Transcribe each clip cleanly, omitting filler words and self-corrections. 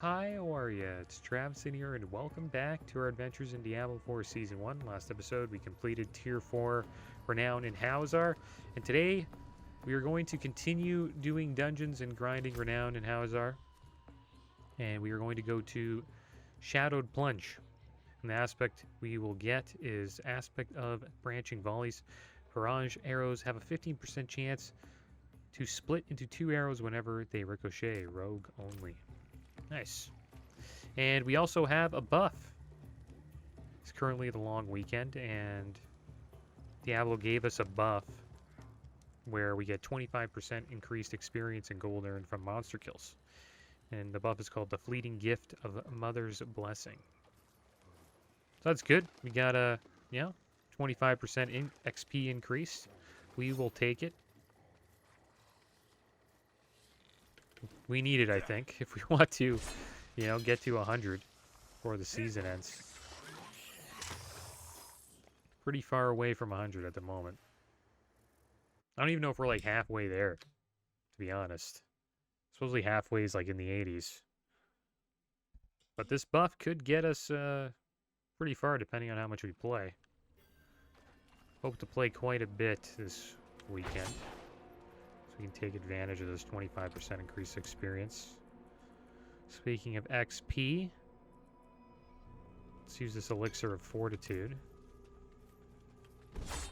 Hi, how are ya? It's Travis in here, and welcome back to our adventures in Diablo 4 Season 1. Last episode, we completed Tier 4 Renown in Hauzar, and today we are going to continue doing dungeons and grinding Renown in Hauzar, and we are going to go to Shadowed Plunge. And the aspect we will get is aspect of branching volleys. Barrage arrows have a 15% chance to split into 2 arrows whenever they ricochet, rogue only. Nice. And we also have a buff. It's currently the long weekend, and Diablo gave us a buff where we get 25% increased experience and gold earned from monster kills. And the buff is called the Fleeting Gift of Mother's Blessing. So that's good. We got a, 25% XP increase. We will take it. We need it, I think, if we want to, get to 100 before the season ends. Pretty far away from 100 at the moment. I don't even know if we're like halfway there, to be honest. Supposedly halfway is like in the 80s. But this buff could get us pretty far depending on how much we play. Hope to play quite a bit this weekend. We can take advantage of this 25% increased experience. Speaking of XP, let's use this Elixir of Fortitude. Looks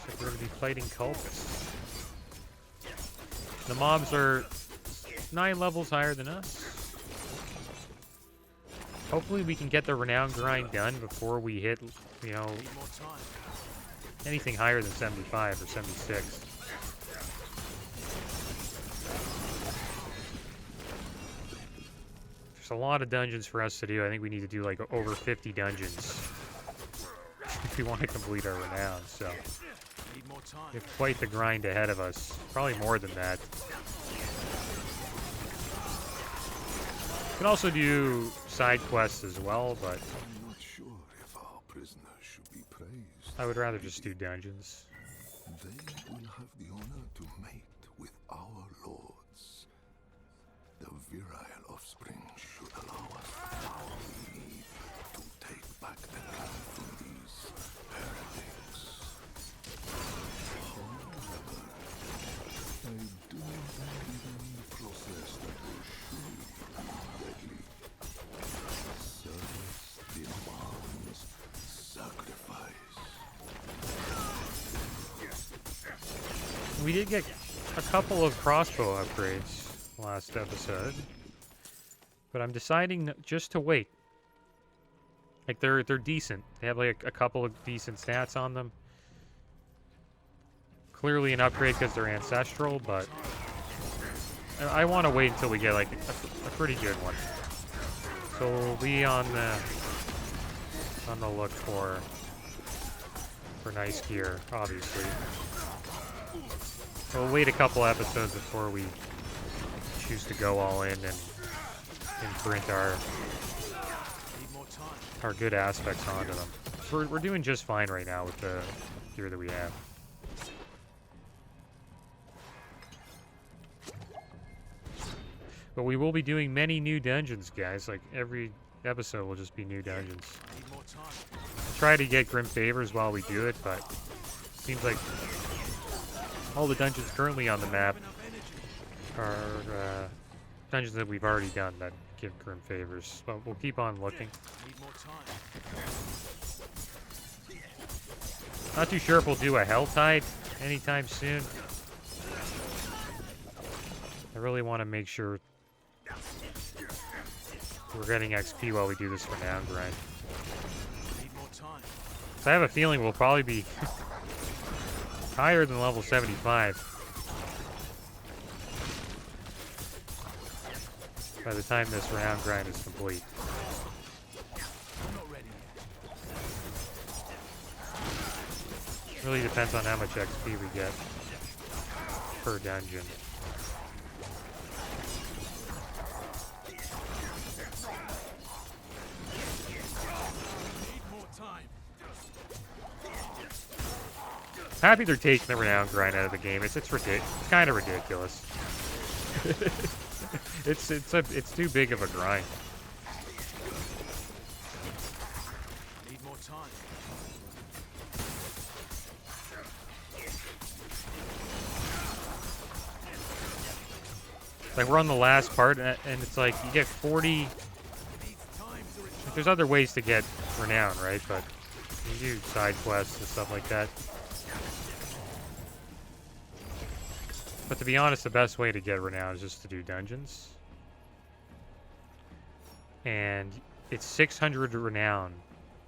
like we're going to be fighting cultists. The mobs are 9 levels higher than us. Hopefully we can get the Renown grind done before we hit, anything higher than 75 or 76. There's a lot of dungeons for us to do. I think we need to do like over 50 dungeons if we want to complete our Renown. So we have quite the grind ahead of us. Probably more than that. We can also do side quests as well, but I'm not sure if our prisoners should be praised. I would rather just do dungeons. They will have the honor to mate with our lords. The virile offspring should allow us the power we need to take back the land from these heretics. However, I do not believe in the process that will surely be deadly. Service demands sacrifice. We did get a couple of crossbow upgrades last episode, but I'm deciding just to wait. Like they're decent. They have like a couple of decent stats on them. Clearly an upgrade because they're ancestral, but I want to wait until we get like a pretty good one. So we'll be on the look for nice gear, obviously. We'll wait a couple episodes before we choose to go all in and imprint our good aspects onto them. So we're doing just fine right now with the gear that we have. But we will be doing many new dungeons, guys. Like every episode will just be new dungeons. Try to get Grim Favors while we do it, but seems like all the dungeons currently on the map are dungeons that we've already done that give Grim Favors. But we'll keep on looking. Not too sure if we'll do a Helltide anytime soon. I really want to make sure we're getting XP while we do this Renown grind. So I have a feeling we'll probably be higher than level 75 by the time this Renown grind is complete. Really depends on how much XP we get per dungeon. happy they're taking the renown grind out of the game. It's kind of ridiculous. it's too big of a grind. Need more time. Like, we're on the last part, and it's like you get 40. There's other ways to get renown, right? But you do side quests and stuff like that. But to be honest, the best way to get renown is just to do dungeons. And it's 600 renown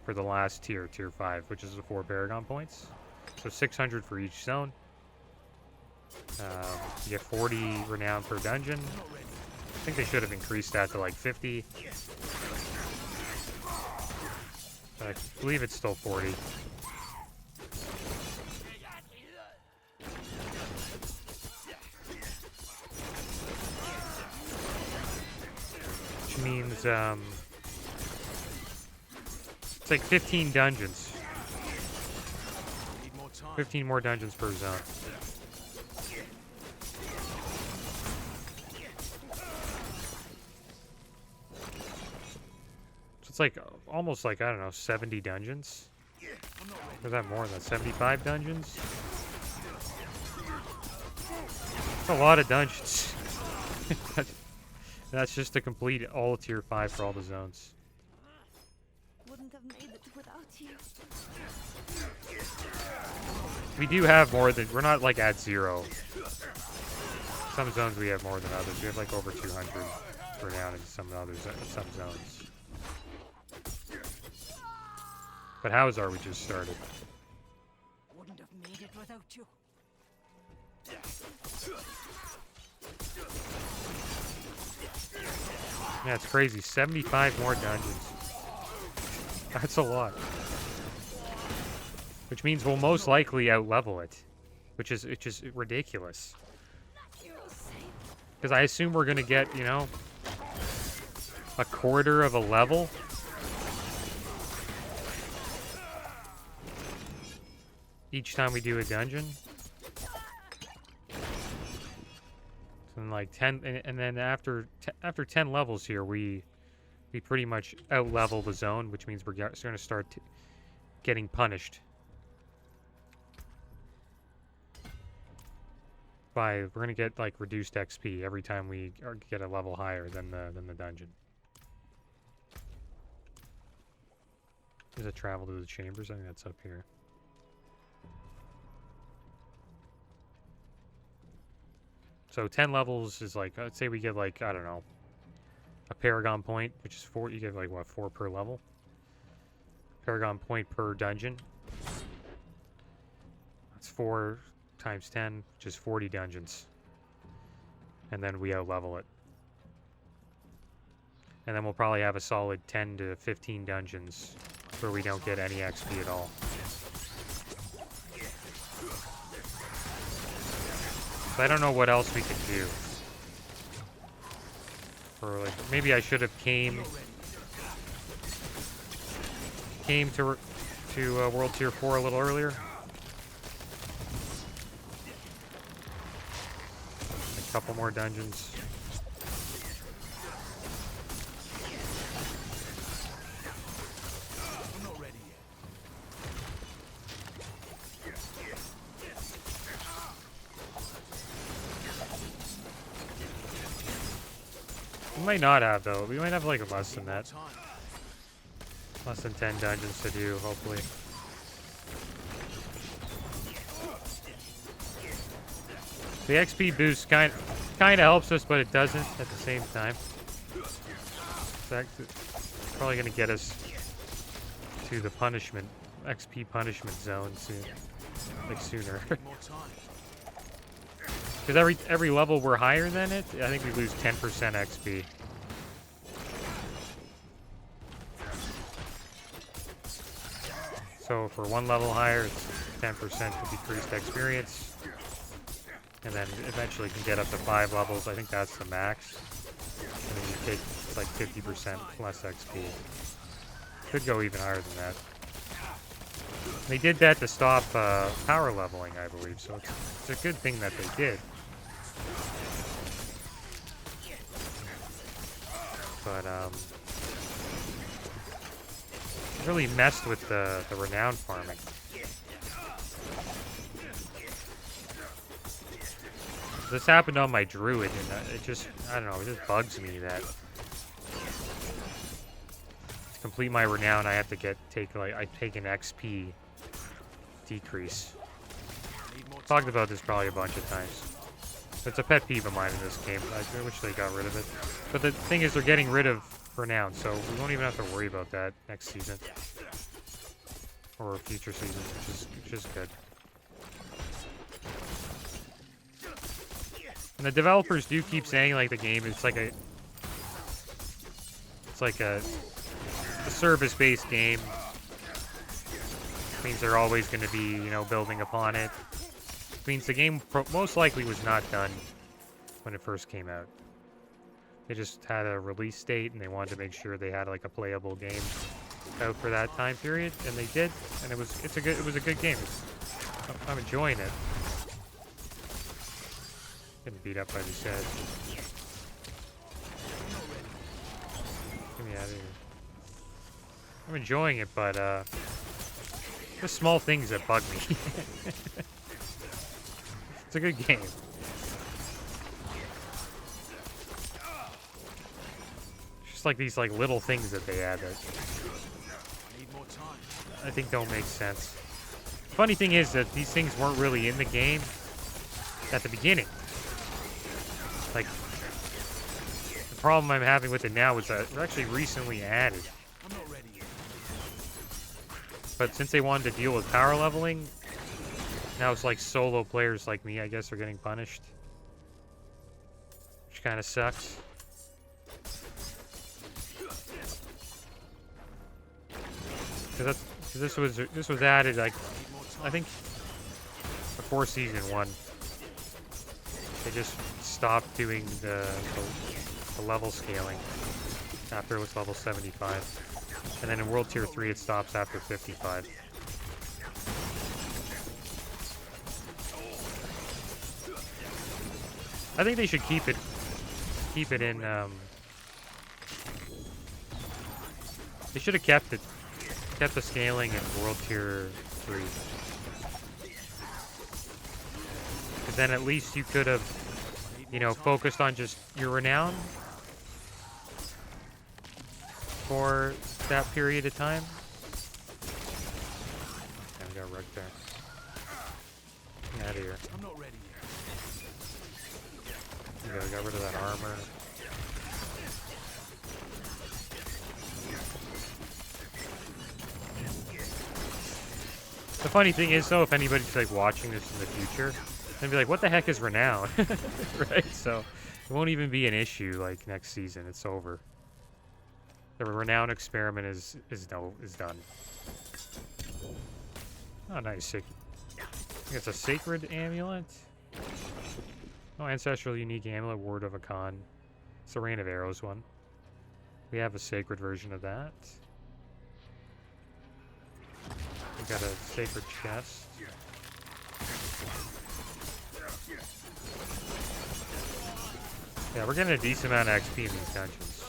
for the last tier, tier 5, which is the 4 Paragon points. So 600 for each zone. You get 40 renown per dungeon. I think they should have increased that to like 50. I believe it's still 40. Which means, it's like 15 dungeons. 15 more dungeons per zone. So it's like, almost like, I don't know, 70 dungeons? Or is that more than that? 75 dungeons? That's a lot of dungeons. That's just to complete all tier 5 for all the zones. Wouldn't have made it without you. We do have more than, we're not like at 0. Some zones we have more than others. We have like over 200 for now in some others, some zones. But Howzar we just started. Wouldn't have made it without you. Yeah, it's crazy. 75 more dungeons. That's a lot. Which means we'll most likely out-level it. Which is ridiculous. Because I assume we're going to get, you know, a quarter of a level. Each time we do a dungeon. And like 10, and then after 10 levels here, we pretty much out-level the zone, which means we're going to start getting punished. We're going to get like reduced XP every time we get a level higher than the dungeon. Does it travel to the chambers? I think that's up here. So 10 levels is like, let's say we get like, I don't know, a Paragon point, which is 4. You get like, what, 4 per level? Paragon point per dungeon. That's 4 times 10, which is 40 dungeons. And then we out-level it. And then we'll probably have a solid 10 to 15 dungeons where we don't get any XP at all. So I don't know what else we can do. Or like, maybe I should have came to World Tier 4 a little earlier. A couple more dungeons. We might not have, though. We might have like less than that. Less than 10 dungeons to do, hopefully. The XP boost kind of helps us, but it doesn't at the same time. It's probably going to get us to the punishment, XP punishment zone soon, like sooner. Because every level we're higher than it, I think we lose 10% XP. So for one level higher, it's 10% for decreased experience. And then eventually can get up to 5 levels. I think that's the max. And then you take like 50% less XP. Could go even higher than that. They did that to stop power leveling, I believe, so it's a good thing that they did. But, really messed with the renown farming. This happened on my druid, and it just, I don't know, it just bugs me that to complete my renown, I have to take an XP decrease. Talked about this probably a bunch of times. It's a pet peeve of mine in this game. I wish they got rid of it. But the thing is, they're getting rid of renown, so we won't even have to worry about that next season. Or future seasons, which is good. And the developers do keep saying, like, the game is like a service-based game. Means they're always going to be, you know, building upon it. Means the game most likely was not done when it first came out. They just had a release date, and they wanted to make sure they had like a playable game out for that time period, and they did. And it was a good game. I'm enjoying it. Getting beat up by these guys. Get me out of here. I'm enjoying it, but the small things that bug me. It's a good game. Just like these like little things that they add that I think don't make sense. Funny thing is that these things weren't really in the game at the beginning. Like, the problem I'm having with it now is that they're actually recently added. But since they wanted to deal with power leveling, now it's like solo players like me, I guess, are getting punished. Which kind of sucks. Because this was added, like, I think before season 1. They just stopped doing the level scaling after it was level 75. And then in World Tier 3 it stops after 55. I think they should keep it in, they should have kept the scaling in World Tier 3. Because then at least you could have, you know, focused on just your renown for that period of time. I got wrecked there. Get out of here. I'm not ready yet. Got rid of that armor. The funny thing is, though, if anybody's like watching this in the future, they'll be like, "What the heck is renown?" Right? So it won't even be an issue like next season. It's over. The renown experiment is done. Oh, nice. I think it's a sacred amulet. Oh, ancestral unique amulet, word of a con. It's a rain of arrows one. We have a sacred version of that. We got a sacred chest. Yeah, we're getting a decent amount of XP in these dungeons.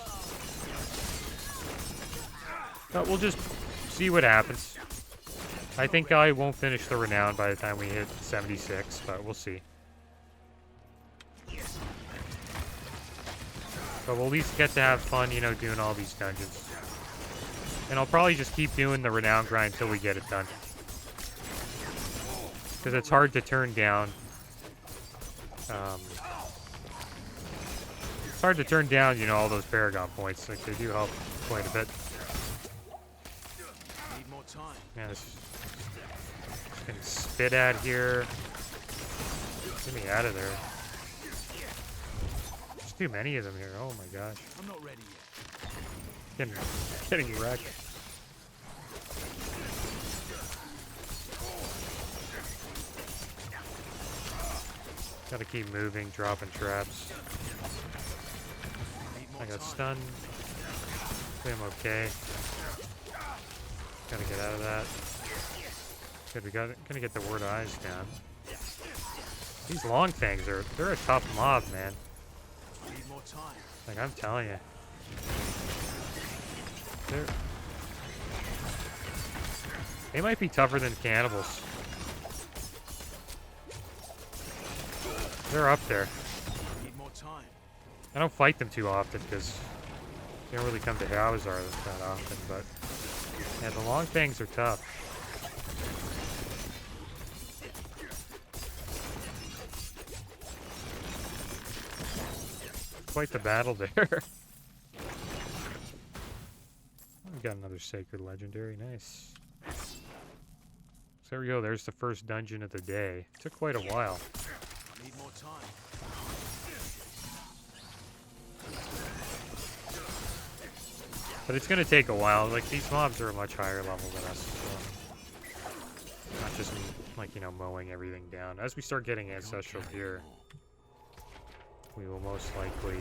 But we'll just see what happens. I think I won't finish the renown by the time we hit 76, but we'll see. But we'll at least get to have fun, you know, doing all these dungeons. And I'll probably just keep doing the renown grind until we get it done. Because it's hard to turn down. It's hard to turn down, you know, all those Paragon points. Like, they do help quite a bit. Need more time. Yeah, this getting spit at here. Get me out of there. There's too many of them here. Oh my gosh. I'm not ready yet. Getting wrecked. Gotta keep moving, dropping traps. I got stunned. Hopefully I'm okay. Gotta get out of that. Good, gonna get the word eyes down. These long fangs they're a tough mob, man. Need more time. Like I'm telling you. They might be tougher than cannibals. They're up there. Need more time. I don't fight them too often because they don't really come to Howzar that often, but yeah, the long fangs are tough. Quite the battle there. We got another sacred legendary, nice. So there we go, there's the first dungeon of the day. Took quite a while. Need more time. But it's gonna take a while. Like, these mobs are a much higher level than us. So not just, like, you know, mowing everything down. As we start getting ancestral gear, we will most likely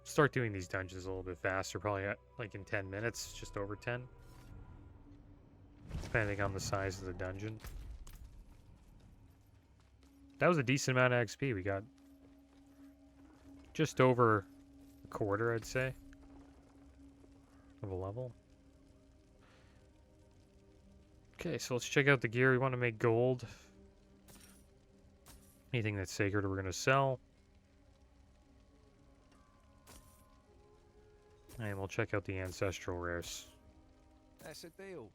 start doing these dungeons a little bit faster. Probably like in 10 minutes, just over 10. Depending on the size of the dungeon. That was a decent amount of XP. We got just over a quarter, I'd say, of a level. Okay, so let's check out the gear. We want to make gold. Anything that's sacred we're going to sell. And we'll check out the ancestral rares. That's a deal.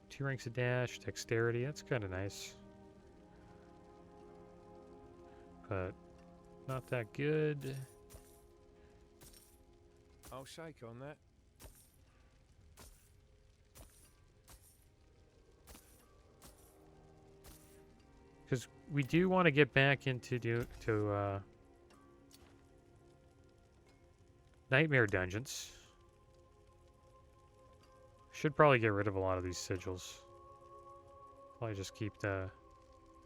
2 ranks of dash, dexterity, that's kind of nice. But not that good. I'll shake on that. Because we do want to get back into nightmare dungeons. Should probably get rid of a lot of these sigils. Probably just keep the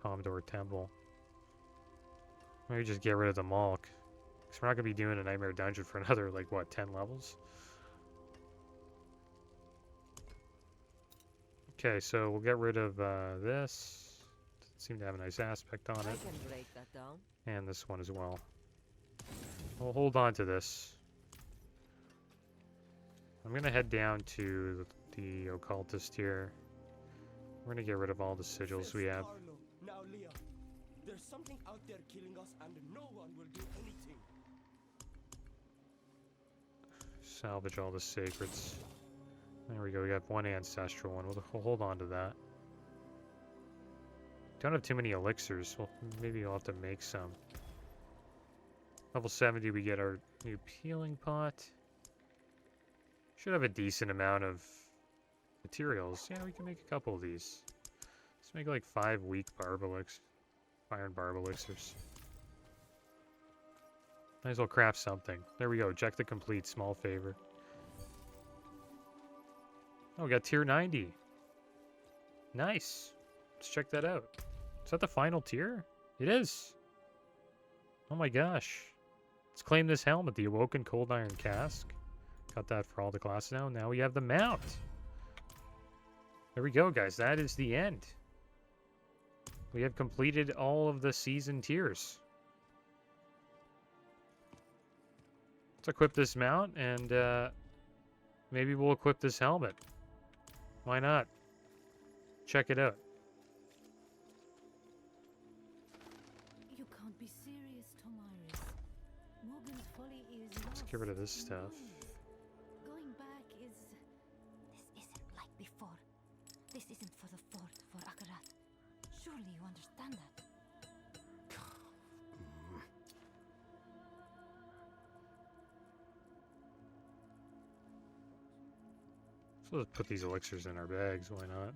Commodore Temple. Maybe just get rid of the Malk. Because we're not going to be doing a nightmare dungeon for another, like, what, 10 levels? Okay, so we'll get rid of this. Doesn't seem to have a nice aspect on it. I can break that down. And this one as well. We'll hold on to this. I'm going to head down to the occultist here. We're going to get rid of all the sigils we have. Now, Leah, there's something out there killing us and no one will do anything. Salvage all the sacreds. There we go, we got one ancestral one. We'll hold on to that. Don't have too many elixirs. Well, maybe I'll have to make some. Level 70, we get our new peeling pot. Should have a decent amount of materials. Yeah, we can make a couple of these. Let's make like 5 weak barb elixirs. Iron barb elixirs. Might as well craft something. There we go. Check the complete. Small favor. Oh, we got tier 90. Nice. Let's check that out. Is that the final tier? It is. Oh my gosh. Let's claim this helmet. The Awoken Cold Iron Cask. Got that for all the classes now. Now we have the mount. There we go, guys. That is the end. We have completed all of the season tiers. Let's equip this mount, and maybe we'll equip this helmet. Why not? Check it out. You can't be serious, Tomaris. Morgan's folly is Let's get rid of this stuff. Going back is... This isn't like before. This isn't for the fort, for Akarat. Surely you understand that. So let's put these elixirs in our bags. Why not?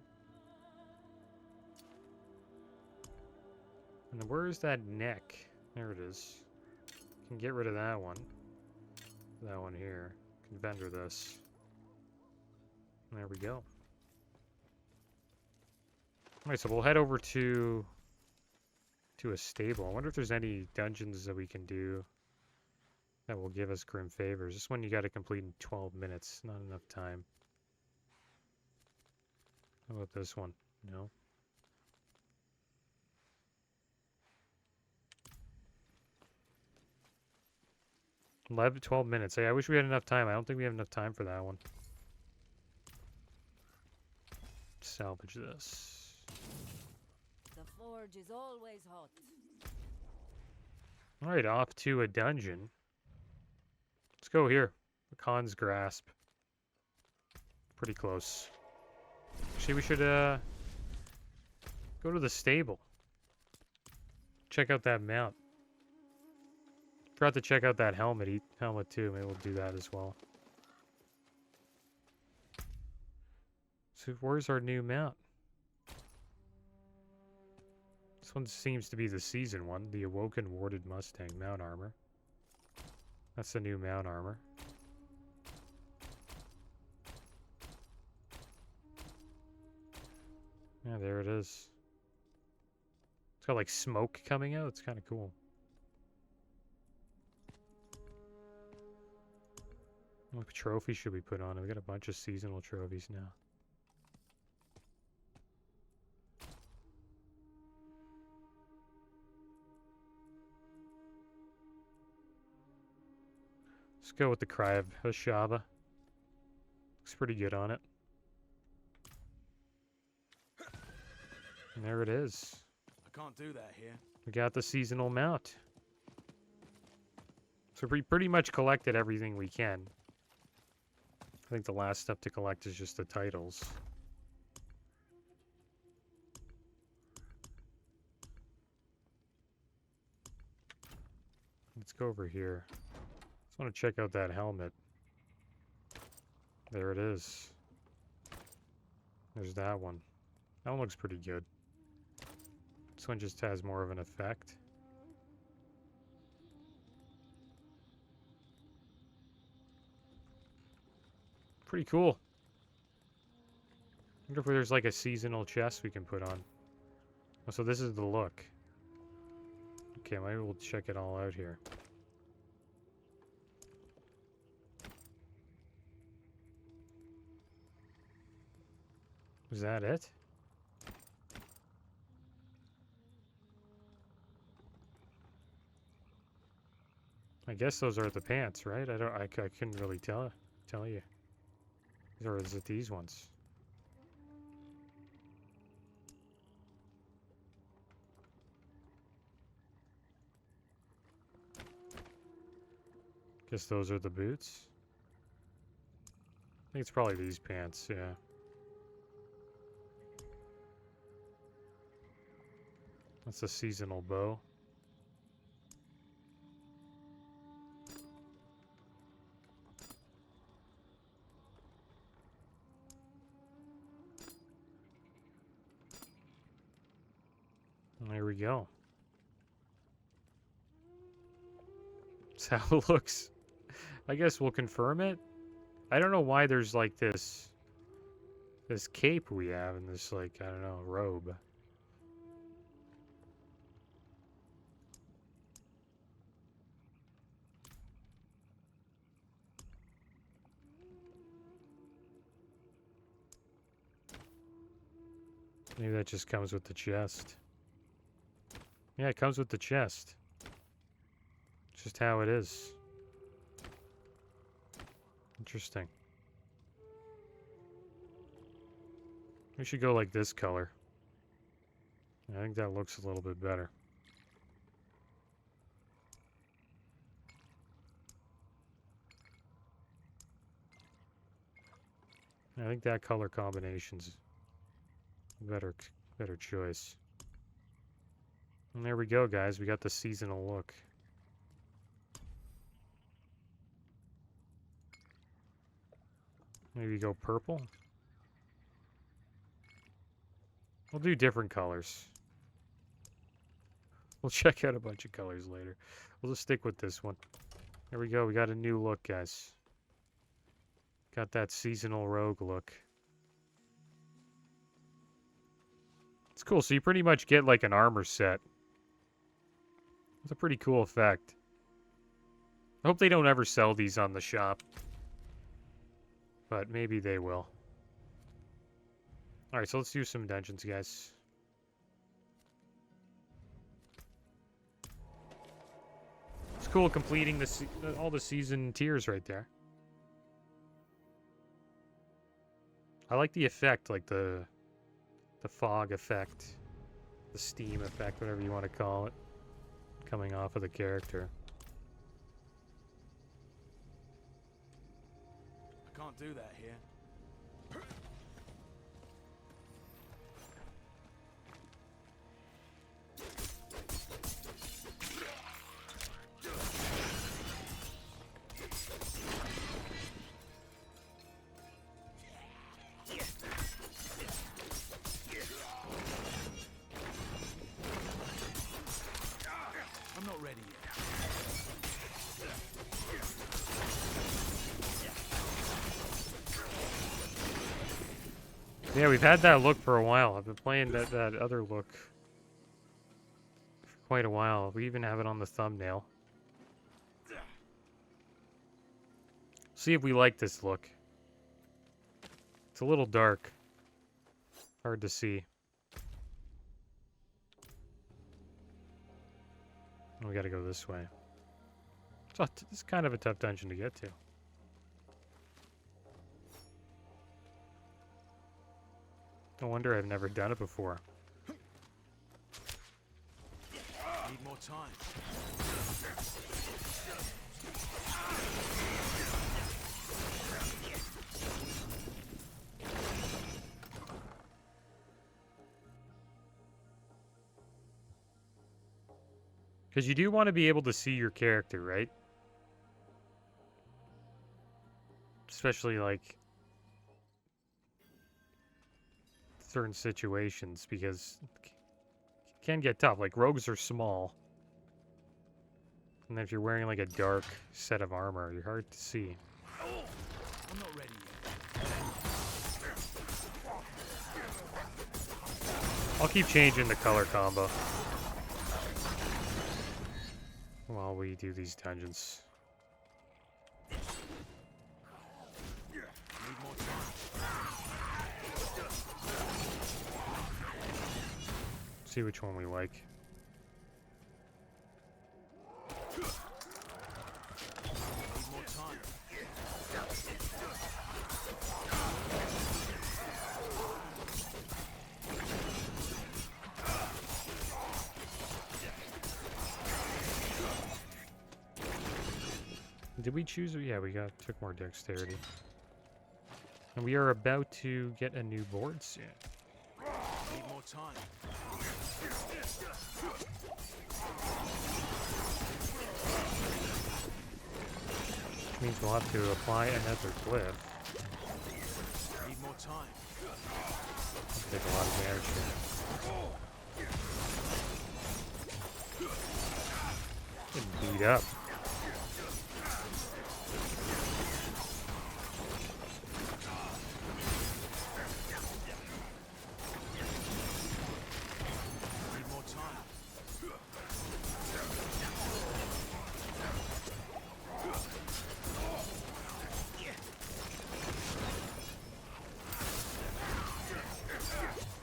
And then where's that neck? There it is. Can get rid of that one. That one here. Can vendor this. There we go. Alright, so we'll head over to a stable. I wonder if there's any dungeons that we can do that will give us Grim Favors. This one you got to complete in 12 minutes. Not enough time. How about this one? No. 12 minutes. Hey, I wish we had enough time. I don't think we have enough time for that one. Salvage this. The forge is always hot. Alright, off to a dungeon. Let's go here. The Khan's Grasp. Pretty close. Actually, we should go to the stable. Check out that mount. Forgot to check out that helmet too. Maybe we'll do that as well. So where's our new mount? This one seems to be the season one. The Awoken Warded Mustang mount armor. That's the new mount armor. Yeah, there it is. It's got like smoke coming out. It's kind of cool. What trophy should we put on it? We got a bunch of seasonal trophies now. Let's go with the Cry of Hashaba. Looks pretty good on it. And there it is. I can't do that here. We got the seasonal mount. So we pretty much collected everything we can. I think the last step to collect is just the titles. Let's go over here. Just want to check out that helmet. There it is. There's that one. That one looks pretty good. This one just has more of an effect. Pretty cool. I wonder if there's like a seasonal chest we can put on. Oh, so this is the look. Okay, maybe we'll check it all out here. Is that it? I guess those are the pants, right? I couldn't really tell you. Or is it these ones? Guess those are the boots. I think it's probably these pants, yeah. That's a seasonal bow. There we go. That's how it looks. I guess we'll confirm it. I don't know why there's like this cape we have and this like, I don't know, robe. Maybe that just comes with the chest. Yeah, it comes with the chest. It's just how it is. Interesting. We should go like this color. I think that looks a little bit better. I think that color combination's better choice. And there we go, guys. We got the seasonal look. Maybe go purple. We'll do different colors. We'll check out a bunch of colors later. We'll just stick with this one. There we go. We got a new look, guys. Got that seasonal rogue look. It's cool. So you pretty much get like an armor set. It's a pretty cool effect. I hope they don't ever sell these on the shop. But maybe they will. Alright, so let's do some dungeons, guys. It's cool completing all the season tiers right there. I like the effect, like the fog effect. The steam effect, whatever you want to call it. Coming off of the character. I can't do that here. I'm not ready yet. Yeah, we've had that look for a while. I've been playing that other look for quite a while. We even have it on the thumbnail. See if we like this look. It's a little dark. Hard to see. We gotta go this way. It's kind of a tough dungeon to get to. No wonder I've never done it before. Need more time. Because you do want to be able to see your character, right? Especially, like, certain situations, because it can get tough. Like, rogues are small. And then if you're wearing, like, a dark set of armor, you're hard to see. I'm not ready yet. I'll keep changing the color combo while we do these dungeons. Need more time. See which one we like. Need more time. Did we choose? Yeah, we took more dexterity. And we are about to get a new board soon. Need more time. Which means we'll have to apply another glyph. Need more time. Take a lot of damage here. Getting beat up. Need more time.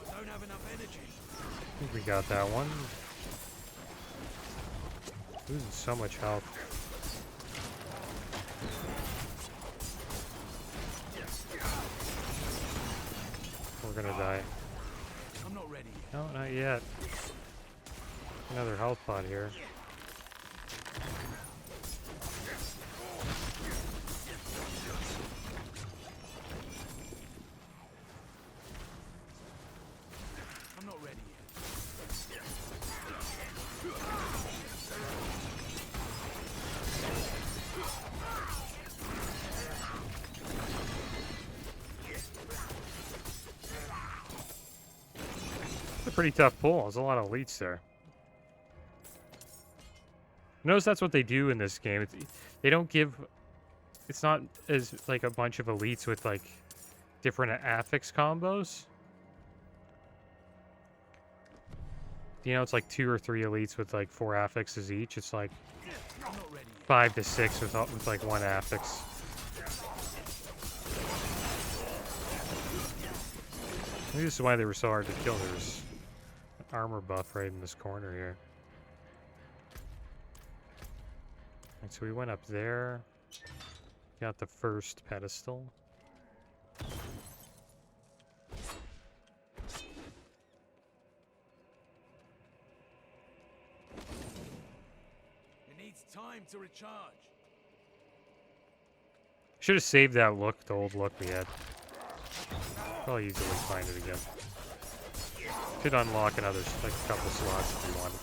I don't have enough energy. I think we got that one. Losing so much health. We're gonna die. I'm not ready yet. No, not yet. Another health pot here. I'm not ready yet. It's a pretty tough pull. There's a lot of elites there. Notice that's what they do in this game. They don't give... It's not as, like, a bunch of elites with, like, different affix combos. You know, it's like 2 or 3 elites with, like, 4 affixes each. It's like... I'm not ready yet. 5 to 6 with like one affix. Maybe this is why they were so hard to kill. There's an armor buff right in this corner here. And so we went up there, got the first pedestal. It needs time to recharge. Should have saved that look, the old look we had. Probably easily find it again. Could unlock another, like a couple slots if we wanted.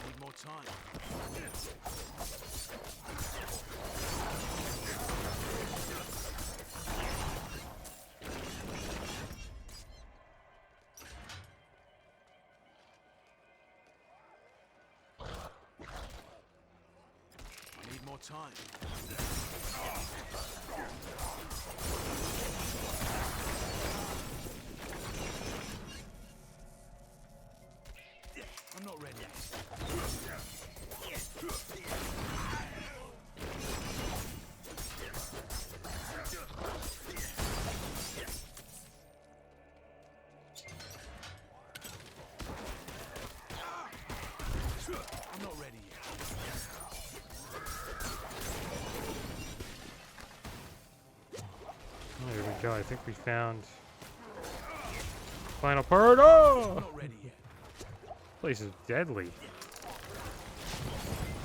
Need more time. Need more time. I'm not ready. I'm not ready yet. Oh, there we go. I think we found final part. Oh! I'm not ready yet. Place is deadly.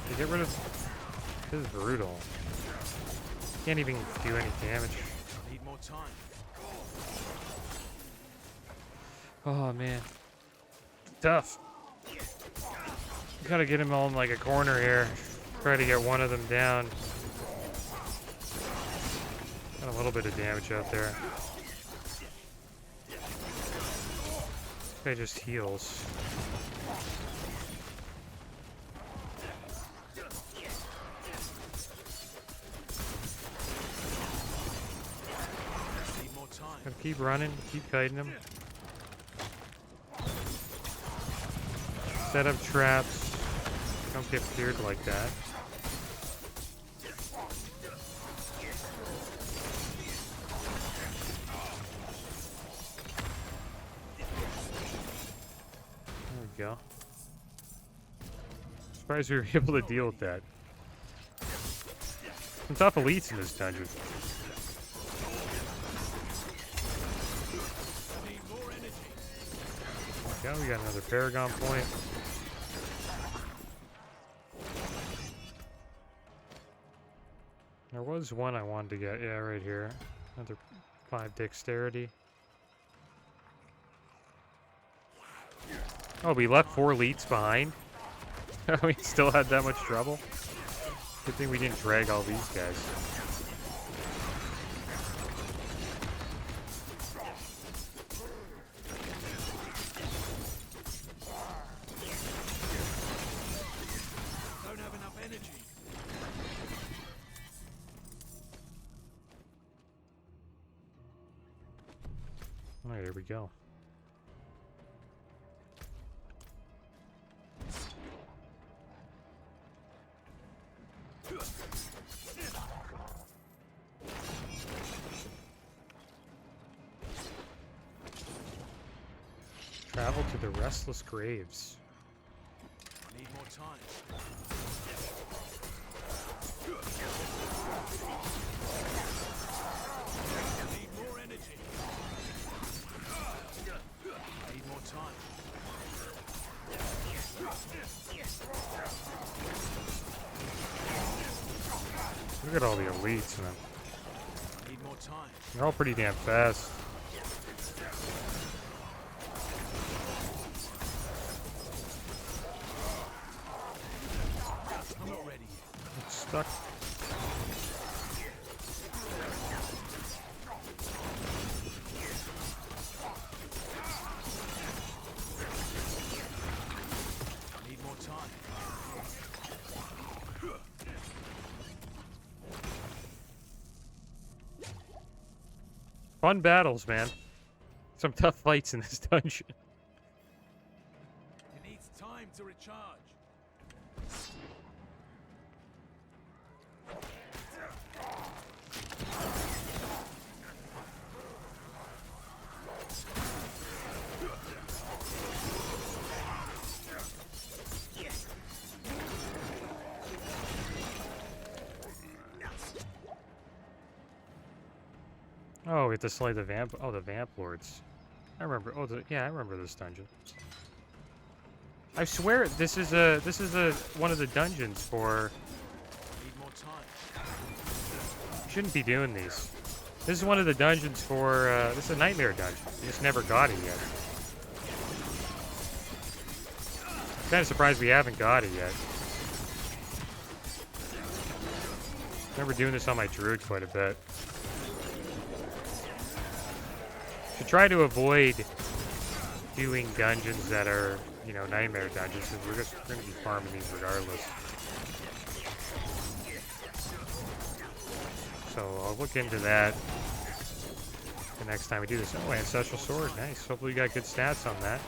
To get rid of this is brutal. Can't even do any damage. Need more time. Oh man. Tough. Gotta get him all in like a corner here. Try to get one of them down. Got a little bit of damage out there. This guy just heals. Need more time. Gotta keep running, keep kiting him. Set up traps. Don't get feared like that. There we go. Surprised we were able to deal with that. Some tough elites in this dungeon. Need more energy. There we go, we got another Paragon point. There was one I wanted to get, yeah, right here. Another 5 dexterity. Oh, we left 4 elites behind. We still had that much trouble. Good thing we didn't drag all these guys. Don't have enough energy. Alright, there we go. Travel to the Restless Graves. Need more time. Need more energy. Need more time. Look at all the elites, man. Need more time. They're all pretty damn fast. I'm not ready yet. It's stuck. Need more time. Fun battles, man. Some tough fights in this dungeon. It to recharge. Oh, we have to slay the vamp. Oh, the vamp lords. I remember. Oh, yeah, I remember this dungeon. I swear this is a one of the dungeons for. Need more time. Shouldn't be doing these. This is one of the dungeons for. This is a nightmare dungeon. We just never got it yet. Kind of surprised we haven't got it yet. Remember doing this on my druid quite a bit. Should try to avoid doing dungeons that are, you know, nightmare dungeons, because we're going to be farming these regardless. So I'll look into that the next time we do this. Oh, ancestral sword, nice. Hopefully you got good stats on that.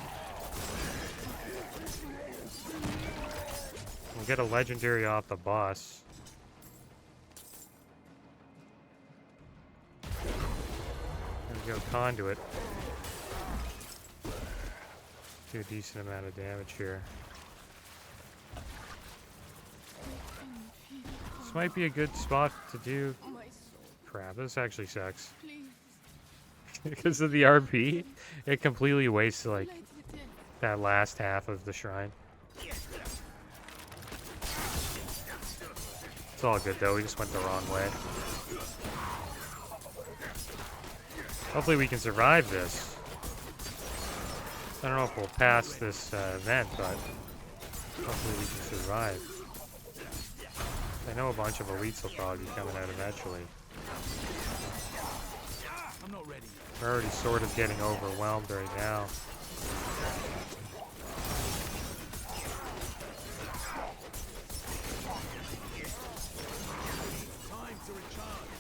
We'll get a legendary off the boss. There we go, conduit. Do a decent amount of damage here. This might be a good spot to do. Crap, this actually sucks. Because of the RP, it completely wastes like that last half of the shrine. It's all good though, we just went the wrong way. Hopefully we can survive this. I don't know if we'll pass this event, but hopefully we can survive. I know a bunch of elites will probably be coming out eventually. I'm not ready yet. We're already sort of getting overwhelmed right now. Time to recharge.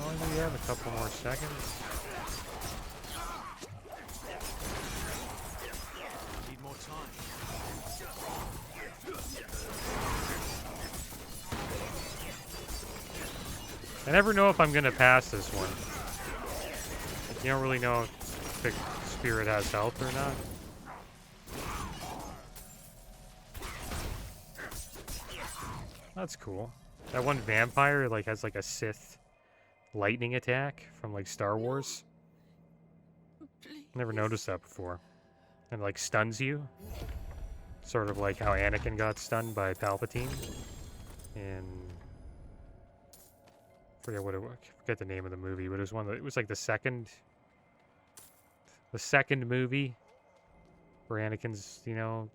Only we have a couple more seconds. Need more time. I never know if I'm gonna pass this one. You don't really know if the spirit has health or not. That's cool. That one vampire like has like a Sith lightning attack from like Star Wars. Never noticed that before. And like stuns you. Sort of like how Anakin got stunned by Palpatine. And forget the name of the movie, but it was it was like the second movie where Anakin's, you know,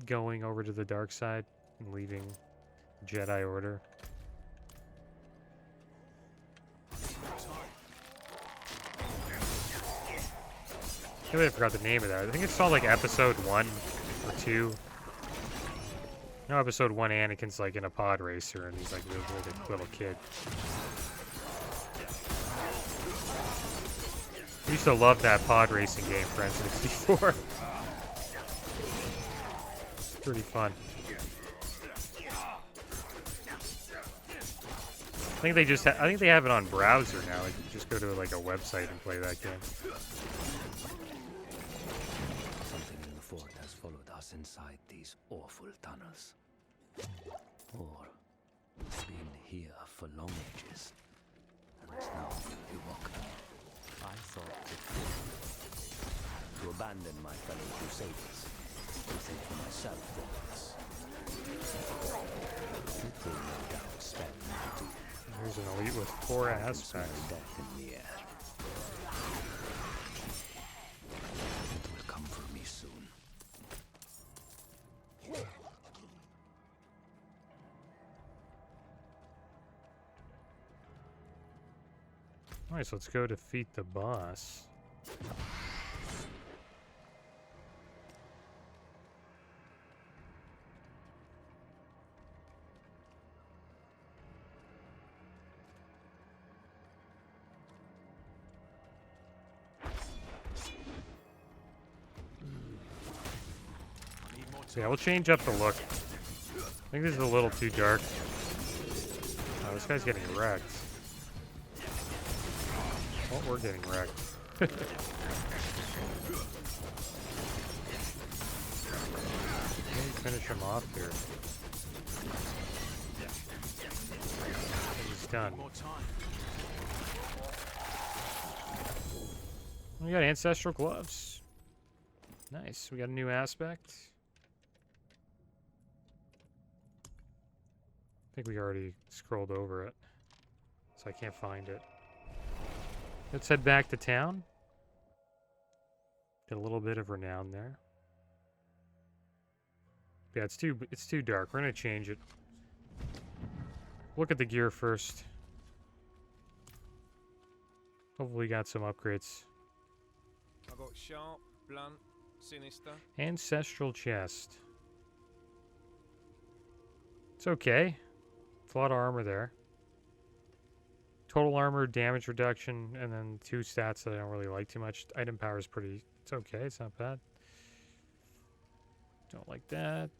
going over to the dark side and leaving Jedi Order. I forgot the name of that. I think it's called like episode 1 or 2. No, episode 1, Anakin's like in a pod racer and he's like a little kid. I used to love that pod racing game for N64. Pretty fun. I think they have it on browser now. Like, you just go to like a website and play that game. Something in the fort has followed us inside these awful tunnels. Or been here for long ages. And has now awoken. I thought to abandon my fellow crusaders. Something for myself for once. It will no doubt spell my doom. There's an elite with 4 Smell aspects. death in the air. It will come for me soon. Alright, so let's go defeat the boss. So yeah, we'll change up the look. I think this is a little too dark. Oh, this guy's getting wrecked. Oh, we're getting wrecked. Maybe finish him off here. He's done. More time. We got ancestral gloves. Nice. We got a new aspect. I think we already scrolled over it, so I can't find it. Let's head back to town. Get a little bit of renown there. Yeah, it's too dark. We're gonna change it. Look at the gear first. Hopefully, got some upgrades. I got sharp, blunt, sinister. Ancestral chest. It's okay. It's a lot of armor there. Total armor, damage reduction, and then 2 stats that I don't really like too much. Item power is pretty... It's okay. It's not bad. Don't like that.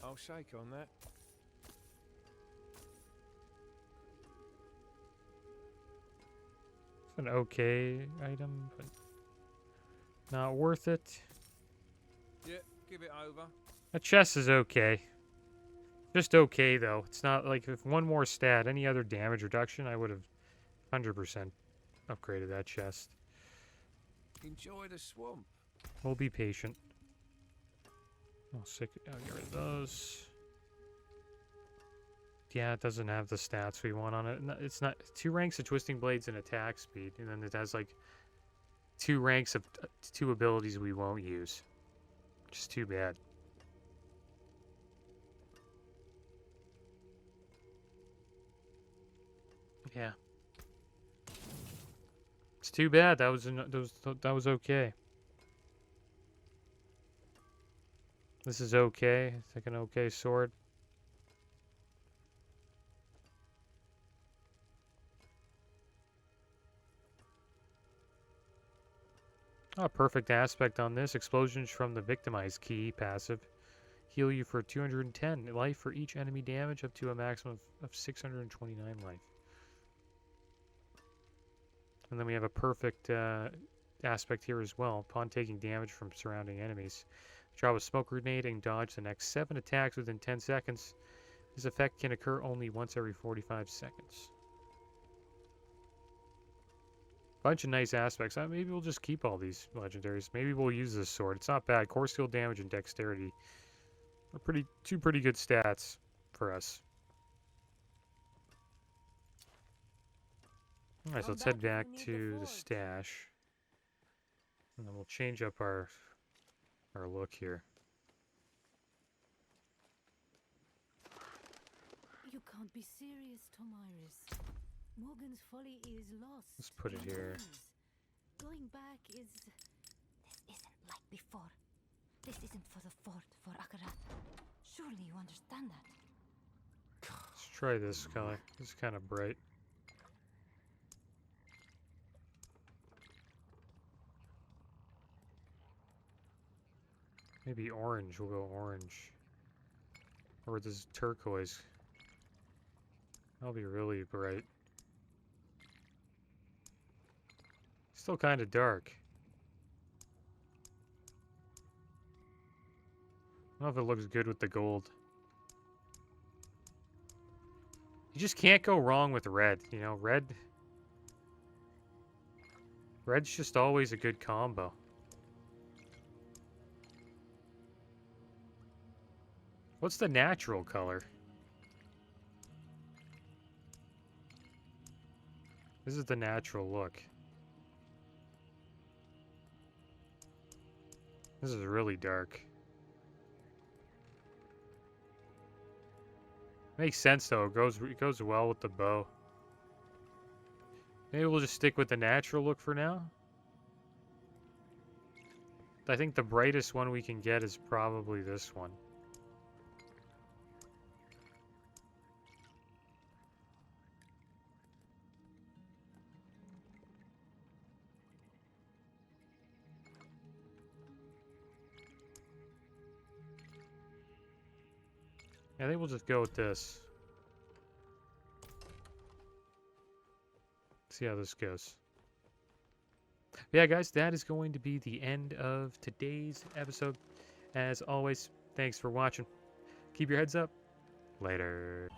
I'll shake on that. It's an okay item, but not worth it. Yeah, give it over. A chest is okay. Just okay, though. It's not like if one more stat, any other damage reduction, I would have 100% upgraded that chest. Enjoy the swamp. We'll be patient. I'll get rid of those. Yeah, it doesn't have the stats we want on it. It's not 2 ranks of twisting blades and attack speed, and then it has like 2 ranks of 2 abilities we won't use. Which is too bad. Yeah. It's too bad. That was okay. This is okay. It's like an okay sword. Oh, perfect aspect on this. Explosions from the victimized key passive. Heal you for 210 life for each enemy damage up to a maximum of 629 life. And then we have a perfect aspect here as well. Upon taking damage from surrounding enemies, drop a smoke grenade and dodge the next 7 attacks within 10 seconds. This effect can occur only once every 45 seconds. Bunch of nice aspects. Maybe we'll just keep all these legendaries. Maybe we'll use this sword. It's not bad. Core skill damage and dexterity are two pretty good stats for us. Alright, so let's head back to the stash. And then we'll change up our look here. You can't be serious, Tomiris. Morgan's folly is lost. Let's put it in here. ruins. Going back is... This isn't like before. This isn't for the fort, for Akarat. Surely you understand that. Let's try this color. It's kind of bright. Maybe orange. We'll go orange. Or this turquoise. That'll be really bright. Still kind of dark. I don't know if it looks good with the gold. You just can't go wrong with red. You know, red's just always a good combo. What's the natural color? This is the natural look. This is really dark. Makes sense though. It goes well with the bow. Maybe we'll just stick with the natural look for now. I think the brightest one we can get is probably this one. I think we'll just go with this. See how this goes. But yeah, guys, that is going to be the end of today's episode. As always, thanks for watching. Keep your heads up. Later.